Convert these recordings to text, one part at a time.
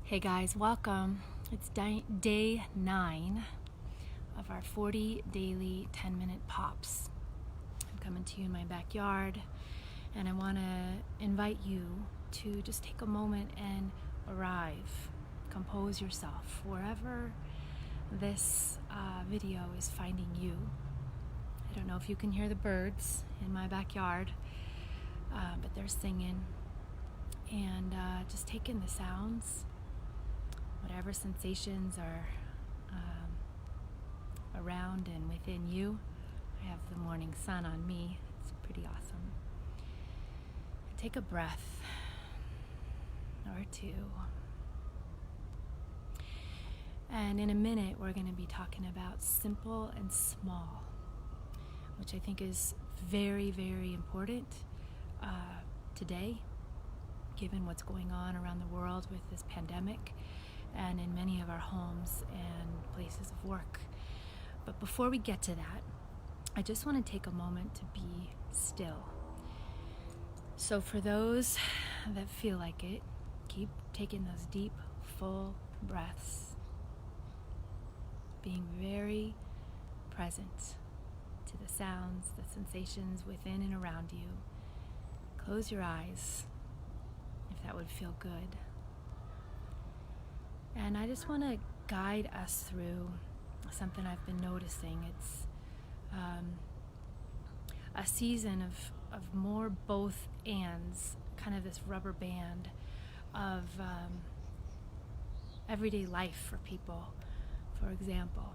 Hey guys, welcome. It's day 9 of our 40 daily 10-minute pops. I'm coming to you in my backyard, and I want to invite you to just take a moment and arrive, compose yourself wherever this video is finding you. I don't know if you can hear the birds in my backyard, but they're singing, and just take in the sounds. Whatever sensations are around and within you. I have the morning sun on me. It's pretty awesome. Take a breath or two. And in a minute, we're going to be talking about simple and small, which I think is very, very important today, given what's going on around the world with this pandemic and in many of our homes and places of work. But before we get to that, I just want to take a moment to be still. So for those that feel like it, keep taking those deep, full breaths, being very present to the sounds, the sensations within and around you. Close your eyes if that would feel good. And I just want to guide us through something I've been noticing. It's a season of more both ands, kind of this rubber band of everyday life for people. For example,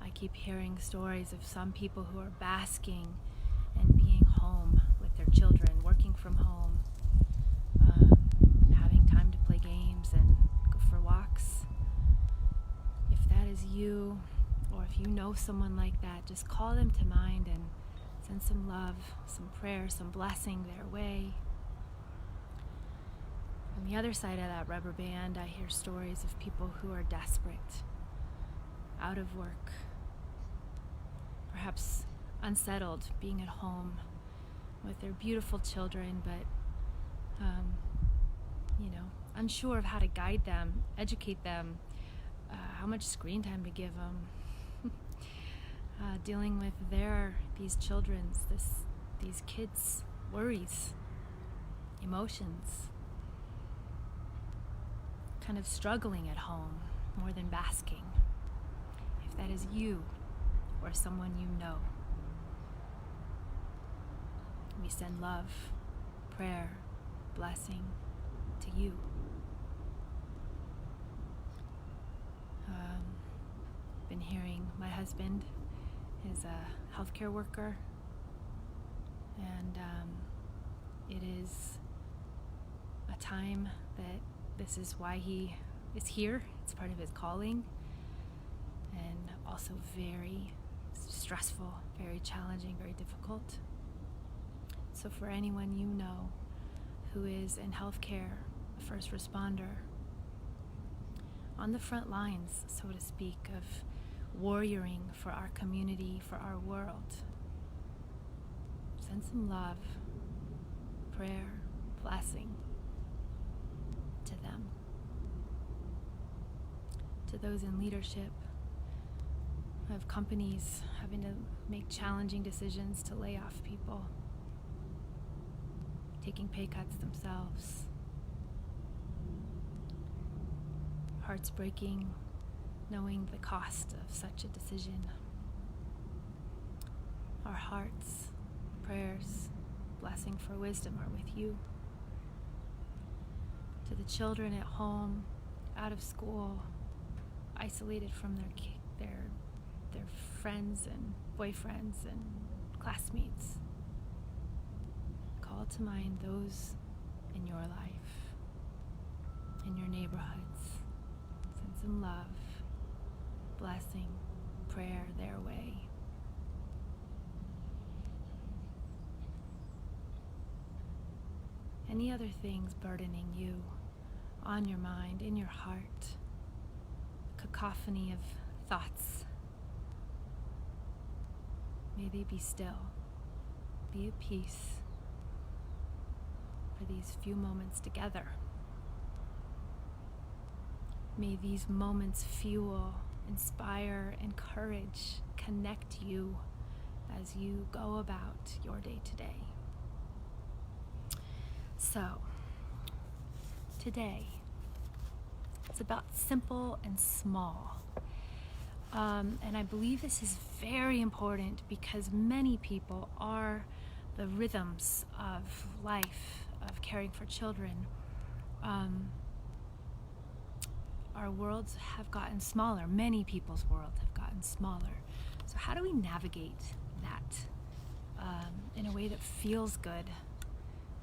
I keep hearing stories of some people who are basking and being home with their children, working from home, having time to play games and for walks. If that is you, or if you know someone like that, just call them to mind and send some love, some prayer, some blessing their way. On the other side of that rubber band, I hear stories of people who are desperate, out of work, perhaps unsettled, being at home with their beautiful children, but unsure of how to guide them, educate them, how much screen time to give them, dealing with these kids' worries, emotions, kind of struggling at home more than basking. If that is you or someone you know, we send love, prayer, blessing to you. Been hearing my husband is a healthcare worker, and it is a time that this is why he is here. It's part of his calling, and also very stressful, very challenging, very difficult. So for anyone you know who is in healthcare, a first responder, on the front lines, so to speak, of warrioring for our community, for our world, send some love, prayer, blessing to them. To those in leadership of companies having to make challenging decisions to lay off people, taking pay cuts themselves. Hearts breaking, knowing the cost of such a decision. Our hearts, prayers, blessing for wisdom are with you. To the children at home, out of school, isolated from their friends and boyfriends and classmates, call to mind those in your life, in your neighborhoods. Send some love, blessing, prayer their way. Any other things burdening you, on your mind, in your heart, cacophony of thoughts, may they be still, be at peace for these few moments together. May these moments fuel, inspire, encourage, connect you as you go about your day today. So, today, it's about simple and small. And I believe this is very important because many people are the rhythms of life, of caring for children. Our worlds have gotten smaller. Many people's worlds have gotten smaller. So how do we navigate that in a way that feels good,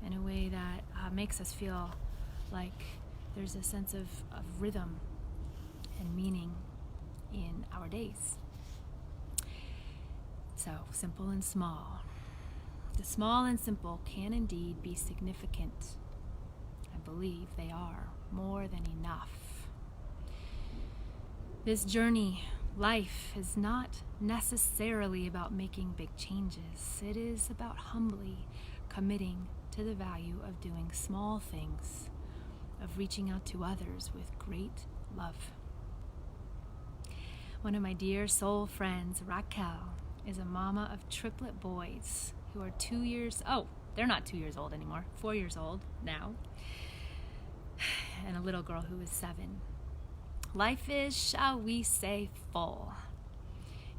in a way that makes us feel like there's a sense of rhythm and meaning in our days? So, simple and small. The small and simple can indeed be significant. I believe they are more than enough. This journey, life, is not necessarily about making big changes. It is about humbly committing to the value of doing small things, of reaching out to others with great love. One of my dear soul friends, Raquel, is a mama of triplet boys who are they're not 2 years old anymore, 4 years old now, and a little girl who is 7. Life is, shall we say, full.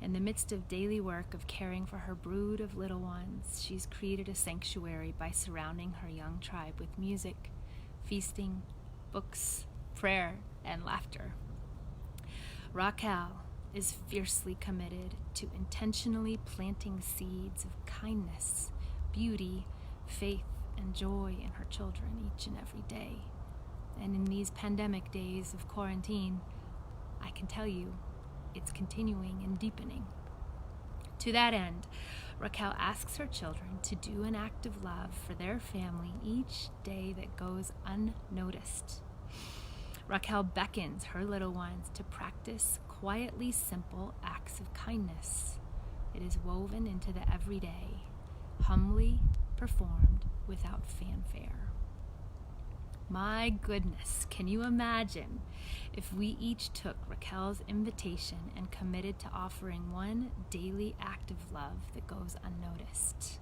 In the midst of daily work of caring for her brood of little ones, she's created a sanctuary by surrounding her young tribe with music, feasting, books, prayer, and laughter. Raquel is fiercely committed to intentionally planting seeds of kindness, beauty, faith, and joy in her children each and every day. And in these pandemic days of quarantine, I can tell you, it's continuing and deepening. To that end, Raquel asks her children to do an act of love for their family each day that goes unnoticed. Raquel beckons her little ones to practice quietly simple acts of kindness. It is woven into the everyday, humbly performed without fanfare. My goodness, can you imagine if we each took Raquel's invitation and committed to offering one daily act of love that goes unnoticed?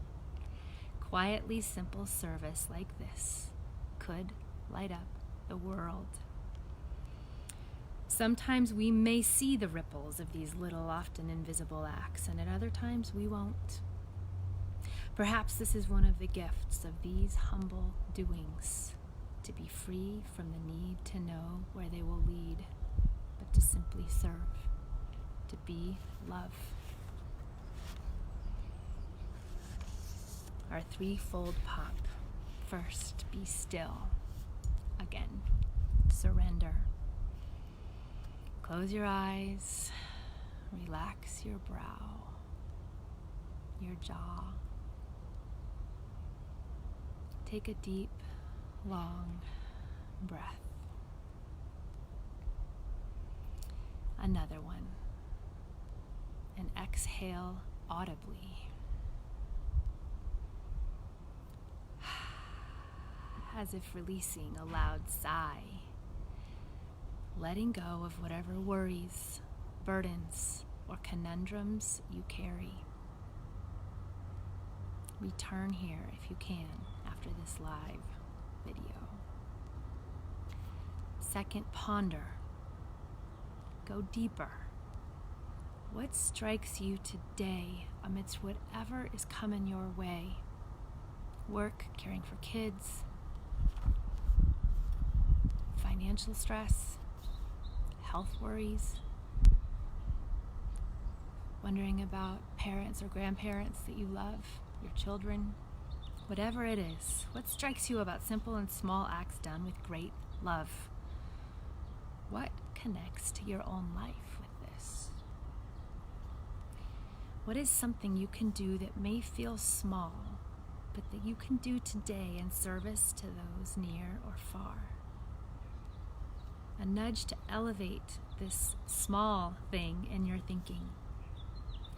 Quietly simple service like this could light up the world. Sometimes we may see the ripples of these little, often invisible acts, and at other times we won't. Perhaps this is one of the gifts of these humble doings, to be free from the need to know where they will lead, but to simply serve, to be love. Our threefold pop. First, be still. Again, surrender. Close your eyes, relax your brow, your jaw. Take a deep, long breath. Another one. And exhale audibly. As if releasing a loud sigh. Letting go of whatever worries, burdens, or conundrums you carry. Return here if you can after this live video. Second, ponder. Go deeper. What strikes you today amidst whatever is coming your way? Work, caring for kids, financial stress, health worries, wondering about parents or grandparents that you love, your children, whatever it is. What strikes you about simple and small acts done with great love? What connects to your own life with this? What is something you can do that may feel small, but that you can do today in service to those near or far? A nudge to elevate this small thing in your thinking.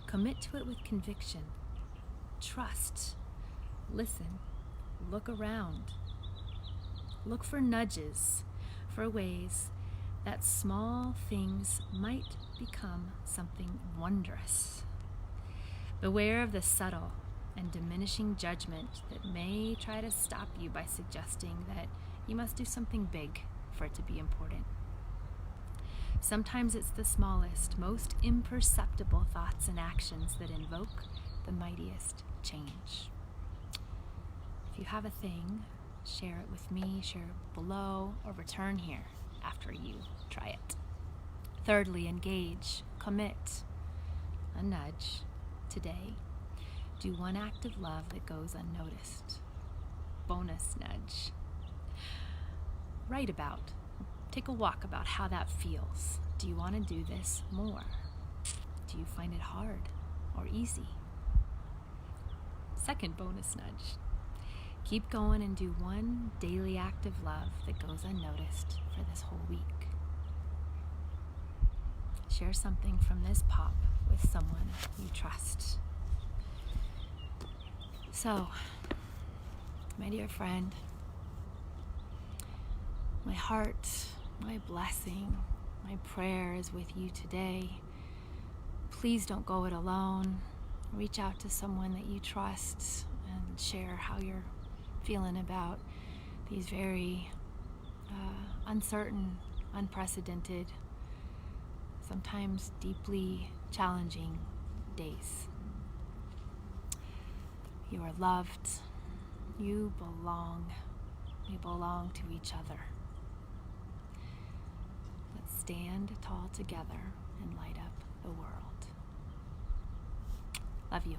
Commit to it with conviction. Trust. Listen. Look around. Look for nudges, for ways that small things might become something wondrous. Beware of the subtle and diminishing judgment that may try to stop you by suggesting that you must do something big for it to be important. Sometimes it's the smallest, most imperceptible thoughts and actions that invoke the mightiest change. If you have a thing, share it with me, share it below, or return here after you try it. Thirdly, engage, commit, a nudge. Today, do one act of love that goes unnoticed. Bonus nudge. Write about, take a walk about how that feels. Do you want to do this more? Do you find it hard or easy? Second bonus nudge. Keep going and do one daily act of love that goes unnoticed for this whole week. Share something from this pop with someone you trust. So, my dear friend, my heart, my blessing, my prayer is with you today. Please don't go it alone. Reach out to someone that you trust and share how you're feeling about these very uncertain, unprecedented, sometimes deeply challenging days. You are loved. You belong. We belong to each other. Let's stand tall together and light up the world. Love you.